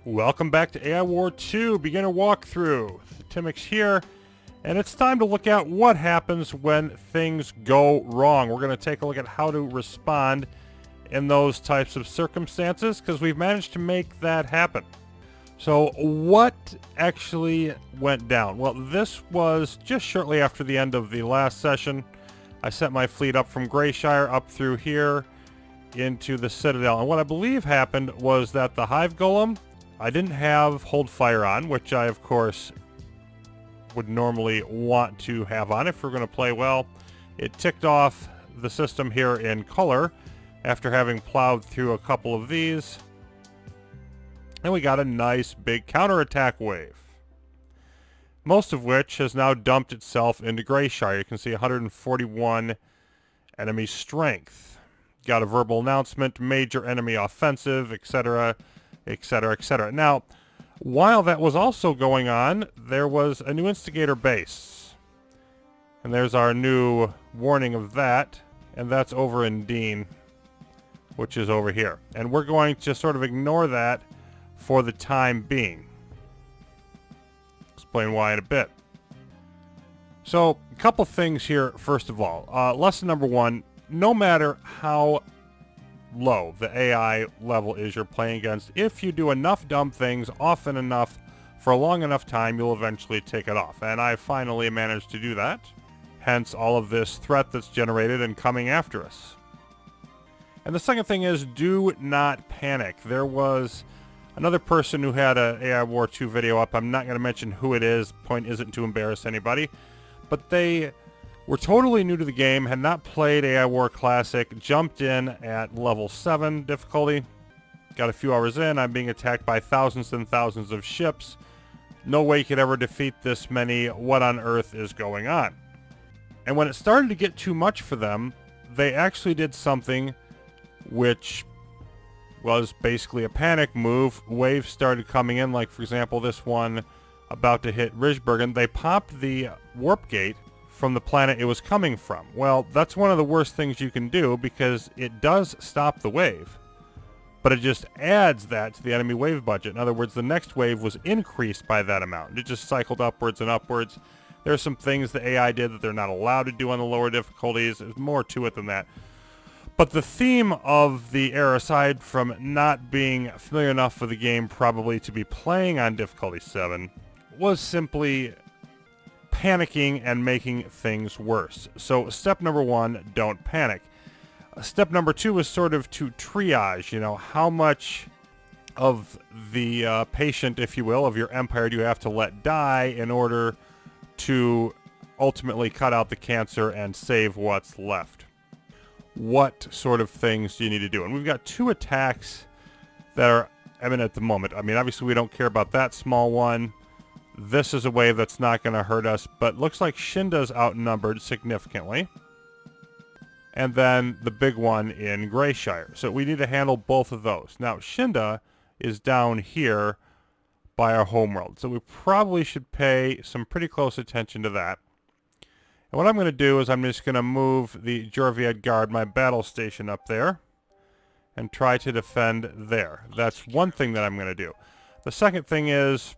Welcome back to AI War 2 Beginner Walkthrough. Timix here, and it's time to look at what happens when things go wrong. We're going to take a look at how to respond in those types of circumstances, because we've managed to make that happen. So what actually went down? Well, this was just shortly after the end of the last session. I sent my fleet up from Greyshire up through here into the Citadel, and what I believe happened was that the Hive Golem, I didn't have hold fire on, which I of course would normally want to have on if we're going to play well. It ticked off the system here in color after having plowed through a couple of these, and we got a nice big counterattack wave, most of which has now dumped itself into Greyshire. You can see 141 enemy strength. Got a verbal announcement, major enemy offensive, etc., etc., etc. Now, while that was also going on, there was a new instigator base. And there's our new warning of that. And that's over in Dean, which is over here. And we're going to sort of ignore that for the time being. Explain why in a bit. So, a couple things here, first of all. Lesson number one, no matter how low the AI level is you're playing against, if you do enough dumb things often enough for a long enough time, you'll eventually take it off. And I finally managed to do that. Hence all of this threat that's generated and coming after us. And the second thing is, do not panic. There was another person who had a AI War 2 video up. I'm not going to mention who it is. Point isn't to embarrass anybody. But they were totally new to the game, had not played AI War Classic, jumped in at level 7 difficulty, got a few hours in. I'm being attacked by thousands and thousands of ships. No way you could ever defeat this many. What on earth is going on? And when it started to get too much for them, they actually did something which was basically a panic move. Waves started coming in, like for example this one about to hit Rijbergen. They popped the warp gate from the planet it was coming from. Well, that's one of the worst things you can do, because it does stop the wave, but it just adds that to the enemy wave budget. In other words, the next wave was increased by that amount. It just cycled upwards and upwards. There are some things the AI did that they're not allowed to do on the lower difficulties. There's more to it than that. But the theme of the error, aside from not being familiar enough with the game probably to be playing on difficulty 7, was simply panicking and making things worse. So step number one, don't panic. Step number two is sort of to triage, how much of the patient, if you will, of your empire do you have to let die in order to ultimately cut out the cancer and save what's left. What sort of things do you need to do? And we've got two attacks that are imminent at the moment. I mean, obviously we don't care about that small one. This is a wave that's not going to hurt us, but looks like Shinda's outnumbered significantly. And then the big one in Greyshire. So we need to handle both of those. Now, Shinda is down here by our homeworld, so we probably should pay some pretty close attention to that. And what I'm going to do is I'm just going to move the Jorviad Guard, my battle station, up there and try to defend there. That's one thing that I'm going to do. The second thing is,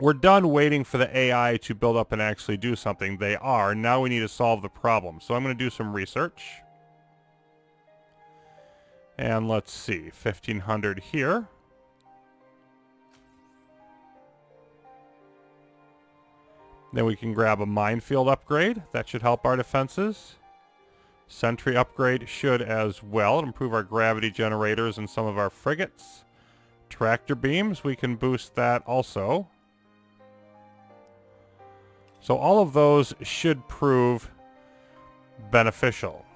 we're done waiting for the AI to build up and actually do something. They are. Now we need to solve the problem. So I'm going to do some research. And let's see. 1500 here. Then we can grab a minefield upgrade. That should help our defenses. Sentry upgrade should as well. Improve our gravity generators and some of our frigates. Tractor beams, we can boost that also. So all of those should prove beneficial.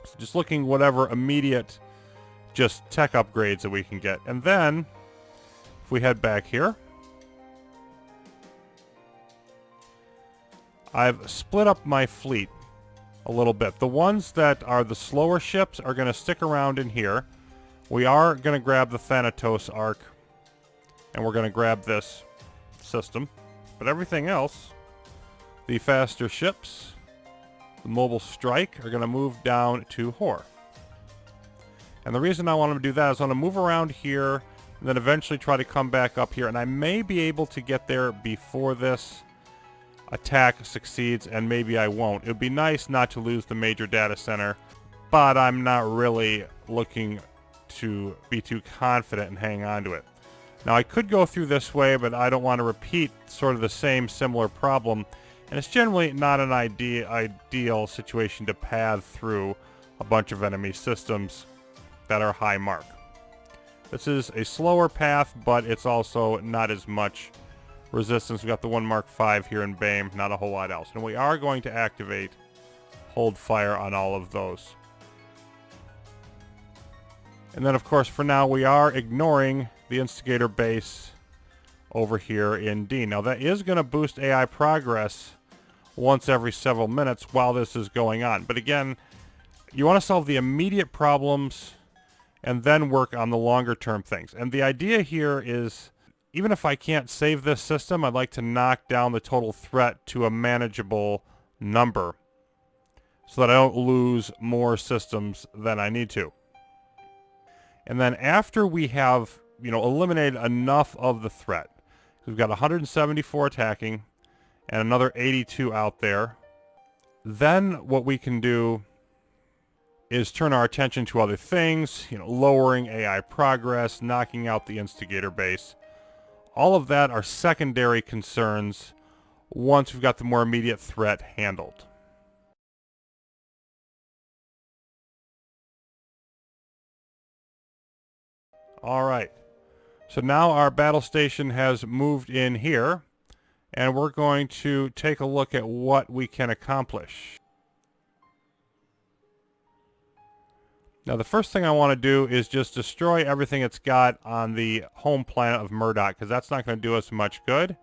So just looking whatever immediate just tech upgrades that we can get. And then, if we head back here, I've split up my fleet a little bit. The ones that are the slower ships are going to stick around in here. We are going to grab the Thanatos Arc, and we're going to grab this system. But everything else, the faster ships, the mobile strike, are going to move down to Hor. And the reason I want them to do that is I want to move around here, and then eventually try to come back up here. And I may be able to get there before this attack succeeds, and maybe I won't. It would be nice not to lose the major data center, but I'm not really looking to be too confident and hang on to it. Now, I could go through this way, but I don't want to repeat sort of the same similar problem, and it's generally not an ideal situation to path through a bunch of enemy systems that are high mark. This is a slower path, but it's also not as much resistance. We've got the 1 Mark 5 here in BAME, not a whole lot else. And we are going to activate hold fire on all of those. And then, of course, for now, we are ignoring the instigator base over here in D. Now, that is going to boost AI progress once every several minutes while this is going on. But again, you want to solve the immediate problems and then work on the longer term things. And the idea here is, even if I can't save this system, I'd like to knock down the total threat to a manageable number so that I don't lose more systems than I need to. And then after we have, eliminated enough of the threat, we've got 174 attacking and another 82 out there, then what we can do is turn our attention to other things, lowering AI progress, knocking out the instigator base. All of that are secondary concerns once we've got the more immediate threat handled. All right. So now our battle station has moved in here, and we're going to take a look at what we can accomplish. Now, the first thing I want to do is just destroy everything it's got on the home planet of Murdoch, because that's not going to do us much good.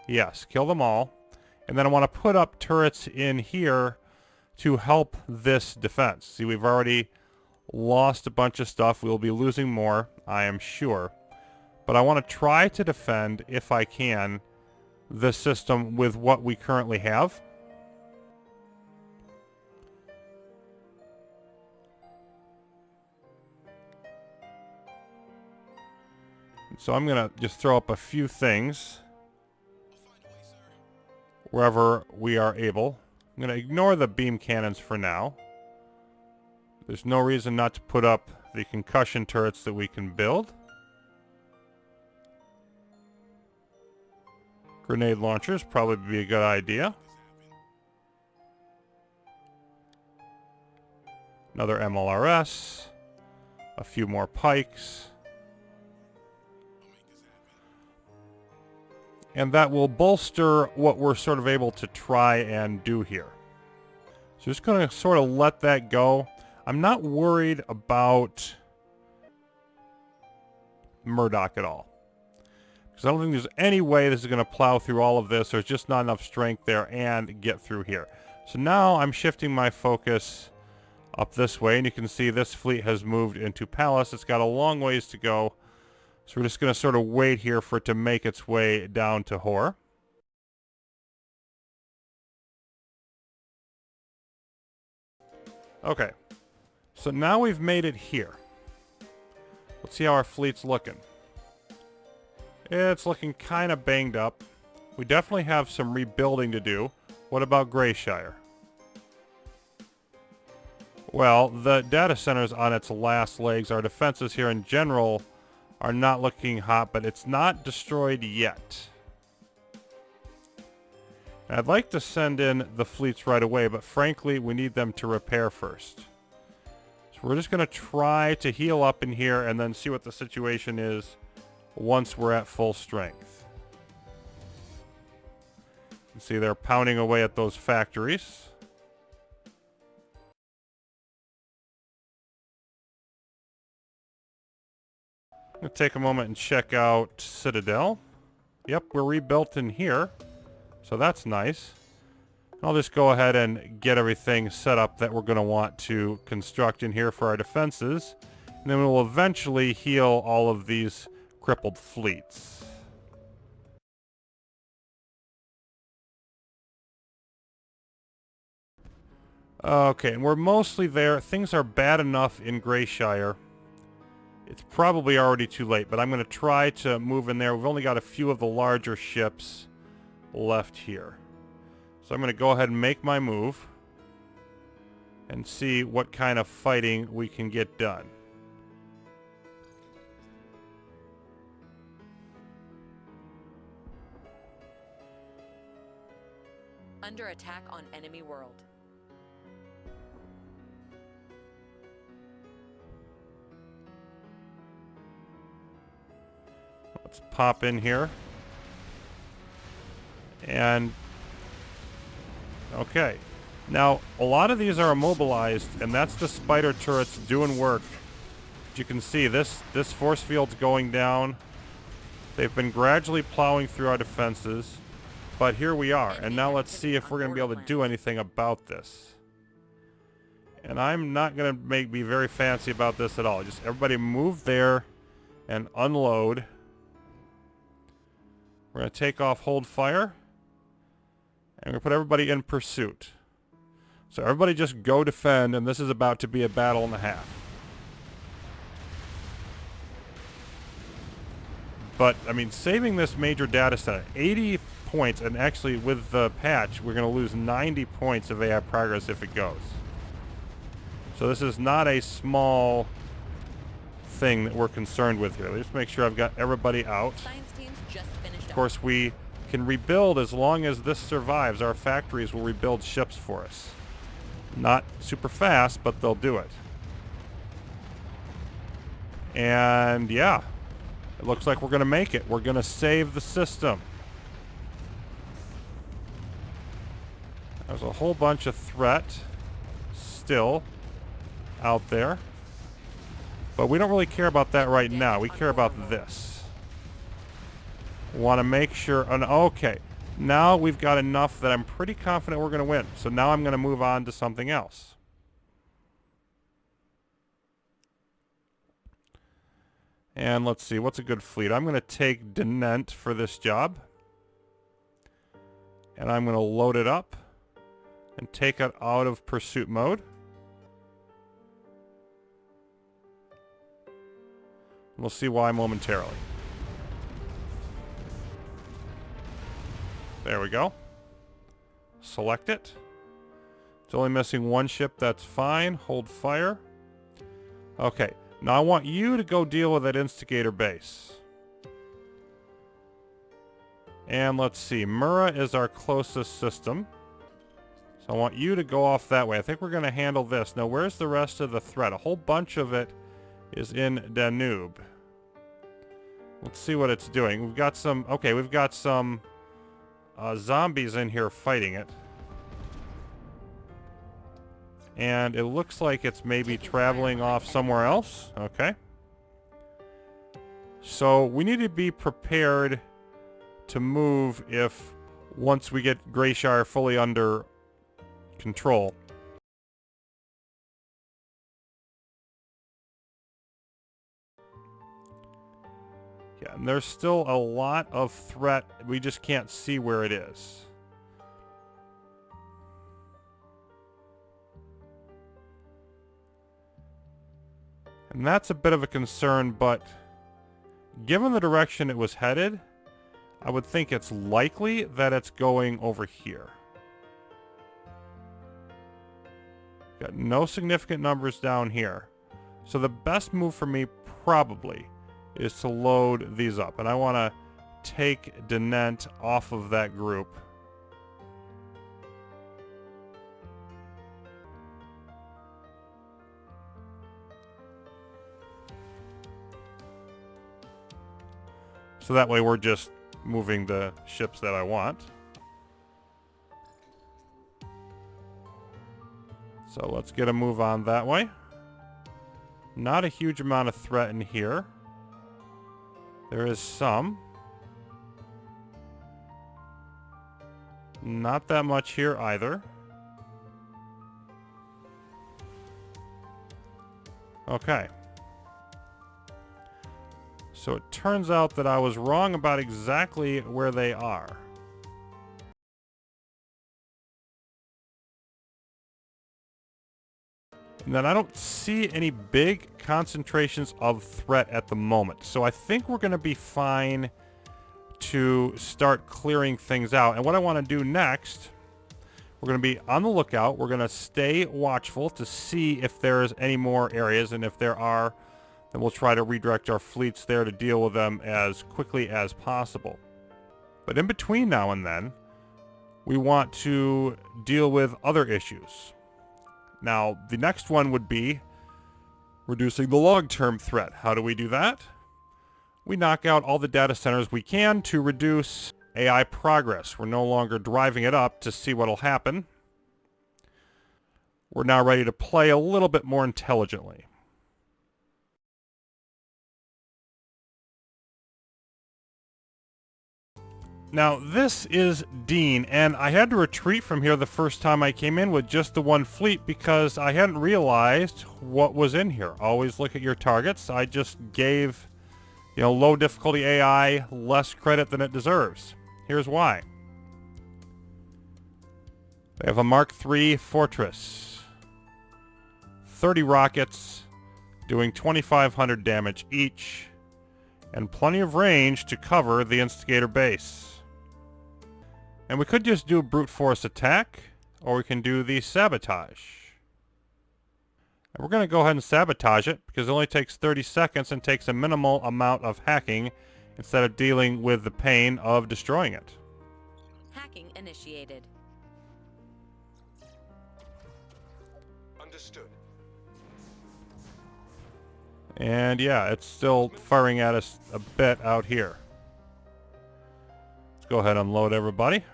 Yes, kill them all. And then I want to put up turrets in here to help this defense. See, we've already lost a bunch of stuff. We'll be losing more, I am sure. But I want to try to defend, if I can, this system with what we currently have. So I'm going to just throw up a few things wherever we are able. I'm going to ignore the beam cannons for now. There's no reason not to put up the concussion turrets that we can build. Grenade launchers probably be a good idea. Another MLRS. A few more pikes. And that will bolster what we're sort of able to try and do here. So just going to sort of let that go. I'm not worried about Murdoch at all, because I don't think there's any way this is going to plow through all of this. There's just not enough strength there and get through here. So now I'm shifting my focus up this way, and you can see this fleet has moved into Palace. It's got a long ways to go. So we're just going to sort of wait here for it to make its way down to Hor. Okay. So now we've made it here. Let's see how our fleet's looking. It's looking kind of banged up. We definitely have some rebuilding to do. What about Greyshire? Well, the data center's on its last legs. Our defenses here in general are not looking hot, but it's not destroyed yet. And I'd like to send in the fleets right away, but frankly, we need them to repair first. So we're just going to try to heal up in here and then see what the situation is once we're at full strength. You can see they're pounding away at those factories. I'm going to take a moment and check out Citadel. Yep, we're rebuilt in here, so that's nice. I'll just go ahead and get everything set up that we're going to want to construct in here for our defenses. And then we'll eventually heal all of these crippled fleets. Okay, and we're mostly there. Things are bad enough in Greyshire. It's probably already too late, but I'm going to try to move in there. We've only got a few of the larger ships left here. So I'm going to go ahead and make my move and see what kind of fighting we can get done. Under attack on enemy world. Let's pop in here. And okay. Now, a lot of these are immobilized, and that's the spider turrets doing work. As you can see, this force field's going down. They've been gradually plowing through our defenses. But here we are, and now let's see if we're going to be able to do anything about this. And I'm not going to be very fancy about this at all. Just everybody move there and unload. We're going to take off hold fire. And we're going to put everybody in pursuit. So everybody just go defend, and this is about to be a battle and a half. But, I mean, saving this major data set, 80 points, and actually with the patch, we're going to lose 90 points of AI progress if it goes. So this is not a small thing that we're concerned with here. Let's make sure I've got everybody out. Science teams just finished Of course, we can rebuild as long as this survives. Our factories will rebuild ships for us. Not super fast, but they'll do it. And yeah, it looks like we're going to make it. We're going to save the system. There's a whole bunch of threat still out there. But we don't really care about that right now. We care about this. Want to make sure... okay. Now we've got enough that I'm pretty confident we're going to win. So now I'm going to move on to something else. And let's see. What's a good fleet? I'm going to take Denent for this job. And I'm going to load it up. And take it out of pursuit mode. We'll see why momentarily. There we go. Select it. It's only missing one ship. That's fine. Hold fire. Okay. Now I want you to go deal with that instigator base. And let's see. Mura is our closest system. So I want you to go off that way. I think we're going to handle this. Now, where's the rest of the threat? A whole bunch of it is in Danube. Let's see what it's doing. We've got some... okay, we've got some zombies in here fighting it. And it looks like it's maybe traveling off somewhere else. Okay. So we need to be prepared to move if once we get Greyshire fully under control. Yeah, and there's still a lot of threat. We just can't see where it is. And that's a bit of a concern, but given the direction it was headed, I would think it's likely that it's going over here. Got no significant numbers down here. So the best move for me probably is to load these up. And I want to take Denent off of that group. So that way we're just moving the ships that I want. So let's get a move on that way. Not a huge amount of threat in here. There is some. Not that much here either. Okay. So it turns out that I was wrong about exactly where they are. And then I don't see any big concentrations of threat at the moment. So I think we're going to be fine to start clearing things out. And what I want to do next, we're going to be on the lookout. We're going to stay watchful to see if there's any more areas. And if there are, then we'll try to redirect our fleets there to deal with them as quickly as possible. But in between now and then, we want to deal with other issues. Now, the next one would be reducing the long-term threat. How do we do that? We knock out all the data centers we can to reduce AI progress. We're no longer driving it up to see what'll happen. We're now ready to play a little bit more intelligently. Now, this is Dean, and I had to retreat from here the first time I came in with just the one fleet because I hadn't realized what was in here. Always look at your targets. I just gave, low difficulty AI less credit than it deserves. Here's why. They have a Mark III Fortress. 30 rockets, doing 2,500 damage each, and plenty of range to cover the Instigator base. And we could just do a brute force attack, or we can do the Sabotage. And we're going to go ahead and Sabotage it, because it only takes 30 seconds and takes a minimal amount of hacking, instead of dealing with the pain of destroying it. Hacking initiated. Understood. And yeah, it's still firing at us a bit out here. Let's go ahead and unload everybody.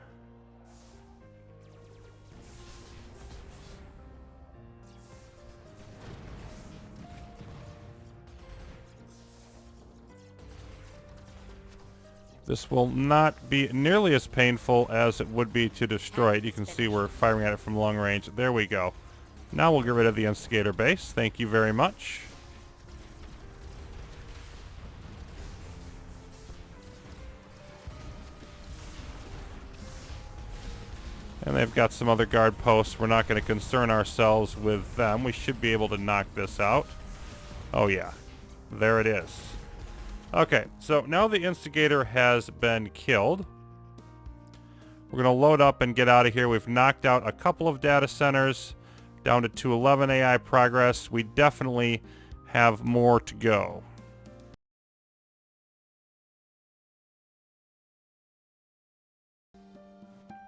This will not be nearly as painful as it would be to destroy it. You can see we're firing at it from long range. There we go. Now we'll get rid of the Instigator base. Thank you very much. And they've got some other guard posts. We're not going to concern ourselves with them. We should be able to knock this out. Oh yeah. There it is. Okay, so now the Instigator has been killed. We're going to load up and get out of here. We've knocked out a couple of data centers, down to 211 AI progress. We definitely have more to go.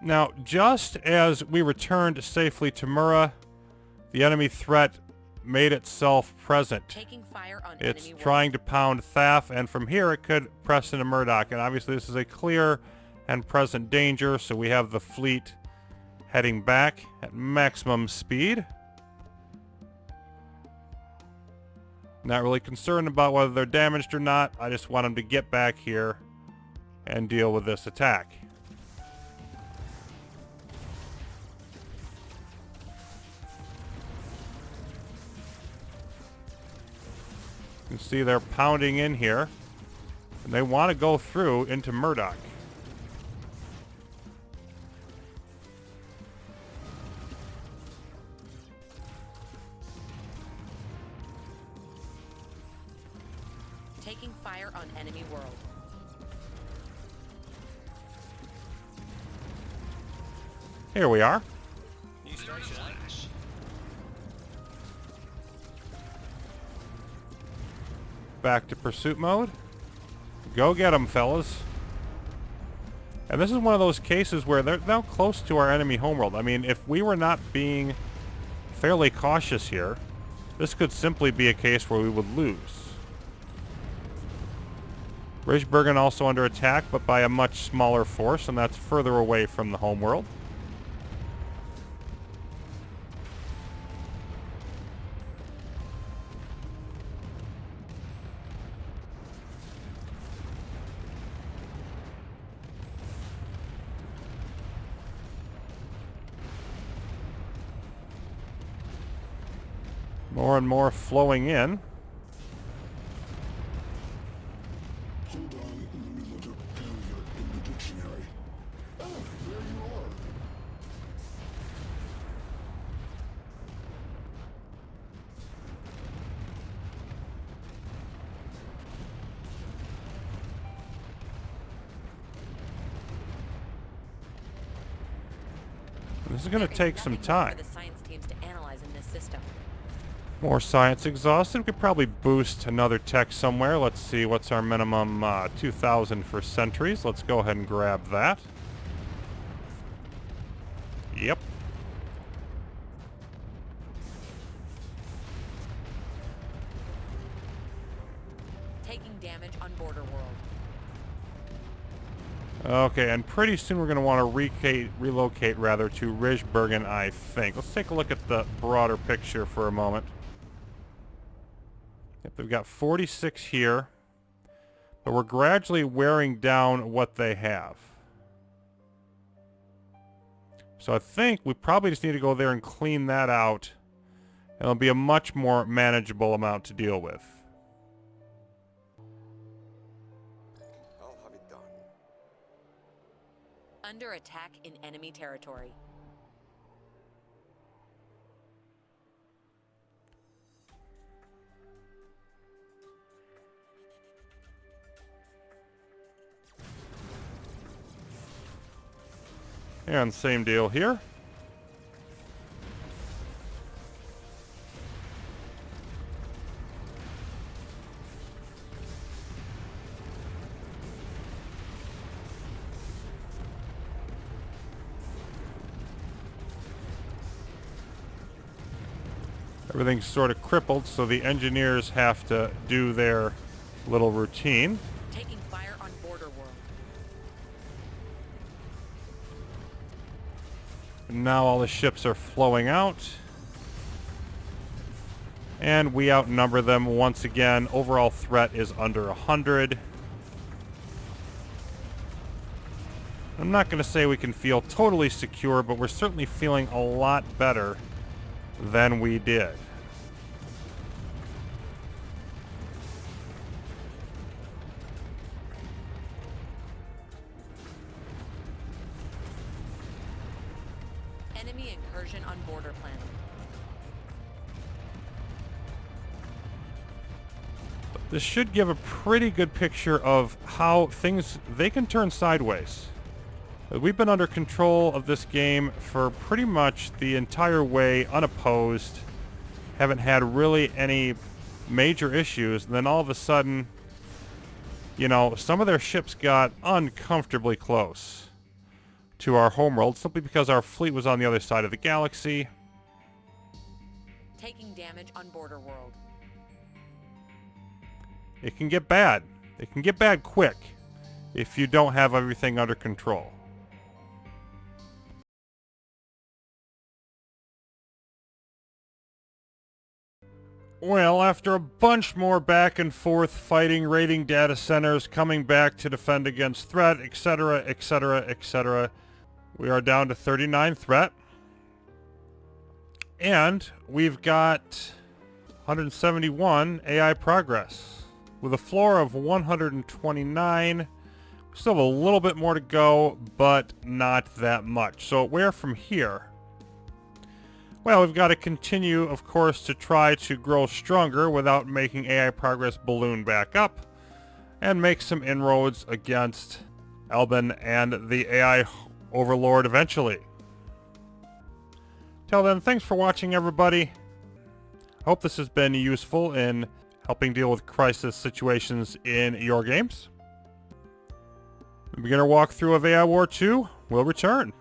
Now, just as we returned safely to Mura, the enemy threat made itself present. Taking fire on It's enemy trying to pound Thaf, and from here it could press into Murdoch. And obviously this is a clear and present danger, so we have the fleet heading back at maximum speed. Not really concerned about whether they're damaged or not. I just want them to get back here and deal with this attack. You can see they're pounding in here, and they want to go through into Murdoch. taking fire on enemy world. Here we are. New station. Back to pursuit mode. Go get them, fellas. And this is one of those cases where they're now close to our enemy homeworld. I mean, if we were not being fairly cautious here, this could simply be a case where we would lose. Ridgebergen also under attack, but by a much smaller force, and that's further away from the homeworld. More and more flowing in. Hold on, let me look up failure in the dictionary. Oh, there you are. This is going to There is take some nothing more time. for the science teams to analyze in this system. More science exhausted. We could probably boost another tech somewhere. Let's see, what's our minimum? 2,000 for sentries. Let's go ahead and grab that. Yep. Taking damage on Border World. Okay, and pretty soon we're going to want to relocate rather to Ridgebergen, I think. Let's take a look at the broader picture for a moment. Yep, they've got 46 here, but we're gradually wearing down what they have. So I think we probably just need to go there and clean that out, and it'll be a much more manageable amount to deal with. I'll have it done. Under attack in enemy territory. And same deal here. Everything's sort of crippled, so the engineers have to do their little routine. Taking fire on Border World. Now all the ships are flowing out. And we outnumber them once again. Overall threat is under 100. I'm not going to say we can feel totally secure, but we're certainly feeling a lot better than we did. Enemy incursion on border planet. This should give a pretty good picture of how things, they can turn sideways. We've been under control of this game for pretty much the entire way, unopposed. Haven't had really any major issues. And then all of a sudden, you know, some of their ships got uncomfortably close to our homeworld simply because our fleet was on the other side of the galaxy. Taking damage on Border World. It can get bad. It can get bad quick if you don't have everything under control. Well, after a bunch more back and forth fighting, raiding data centers, coming back to defend against threat, etc., etc., etc., we are down to 39 threat. And we've got 171 AI progress. With a floor of 129, we still have a little bit more to go, but not that much. So where from here? Well, we've got to continue, of course, to try to grow stronger without making AI progress balloon back up, and make some inroads against Elban and the AI Overlord eventually. Till then, thanks for watching, everybody. Hope this has been useful in helping deal with crisis situations in your games. The beginner walkthrough of AI War 2 will return.